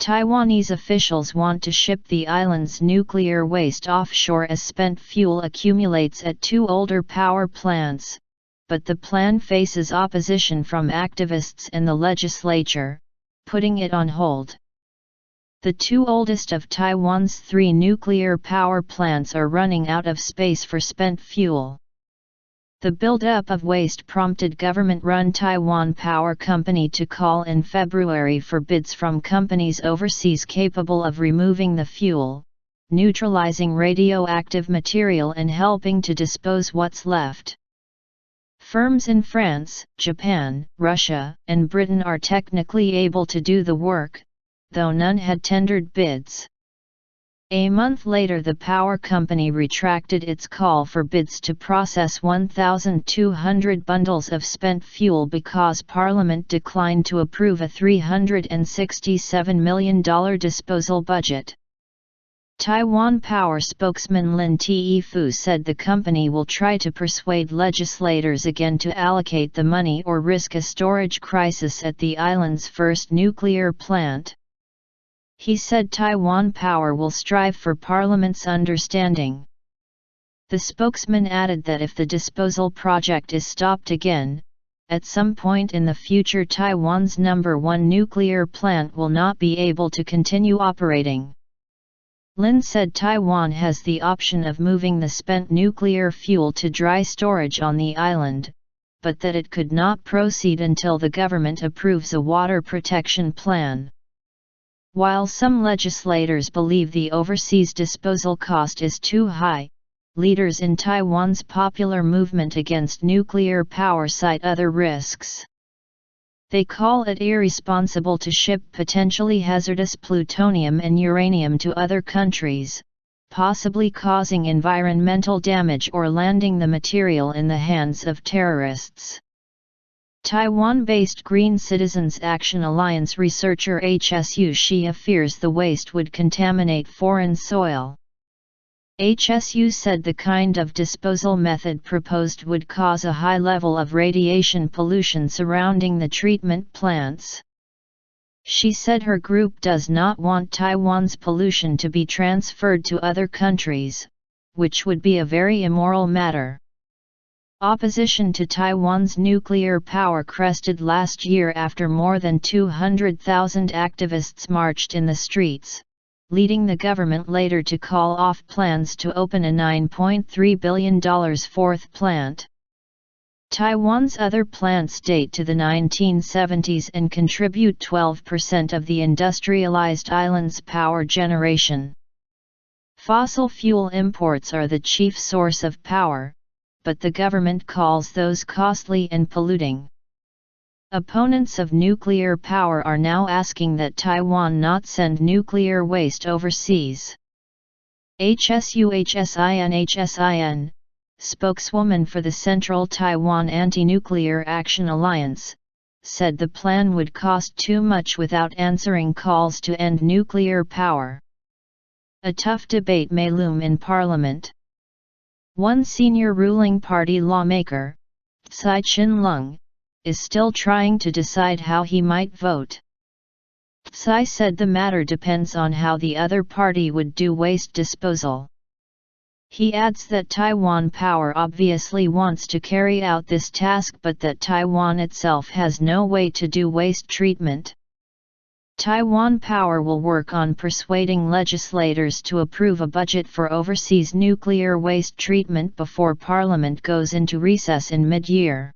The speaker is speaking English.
Taiwanese officials want to ship the island's nuclear waste offshore as spent fuel accumulates at two older power plants, but the plan faces opposition from activists and the legislature, putting it on hold. The two oldest of Taiwan's three nuclear power plants are running out of space for spent fuel. The buildup of waste prompted government-run Taiwan Power Company to call in February for bids from companies overseas capable of removing the fuel, neutralizing radioactive material and helping to dispose what's left. Firms in France, Japan, Russia, and Britain are technically able to do the work, though none had tendered bids. A month later, the power company retracted its call for bids to process 1,200 bundles of spent fuel because Parliament declined to approve a $367 million disposal budget. Taiwan Power spokesman Lin Te-fu said the company will try to persuade legislators again to allocate the money or risk a storage crisis at the island's first nuclear plant. He said Taiwan Power will strive for Parliament's understanding. The spokesman added that if the disposal project is stopped again, at some point in the future Taiwan's #1 nuclear plant will not be able to continue operating. Lin said Taiwan has the option of moving the spent nuclear fuel to dry storage on the island, but that it could not proceed until the government approves a water protection plan. While some legislators believe the overseas disposal cost is too high, leaders in Taiwan's popular movement against nuclear power cite other risks. They call it irresponsible to ship potentially hazardous plutonium and uranium to other countries, possibly causing environmental damage or landing the material in the hands of terrorists. Taiwan-based Green Citizens Action Alliance researcher HSU Xia fears the waste would contaminate foreign soil. HSU said the kind of disposal method proposed would cause a high level of radiation pollution surrounding the treatment plants. She said her group does not want Taiwan's pollution to be transferred to other countries, which would be a very immoral matter. Opposition to Taiwan's nuclear power crested last year after more than 200,000 activists marched in the streets, leading the government later to call off plans to open a $9.3 billion fourth plant. Taiwan's other plants date to the 1970s and contribute 12% of the industrialized island's power generation. Fossil fuel imports are the chief source of power, but the government calls those costly and polluting. Opponents of nuclear power are now asking that Taiwan not send nuclear waste overseas. HSUHSIN, spokeswoman for the Central Taiwan Anti-Nuclear Action Alliance, said the plan would cost too much without answering calls to end nuclear power. A tough debate may loom in Parliament. One senior ruling party lawmaker, Tsai Chin-lung, is still trying to decide how he might vote. Tsai said the matter depends on how the other party would do waste disposal. He adds that Taiwan Power obviously wants to carry out this task but that Taiwan itself has no way to do waste treatment. Taiwan Power will work on persuading legislators to approve a budget for overseas nuclear waste treatment before Parliament goes into recess in mid-year.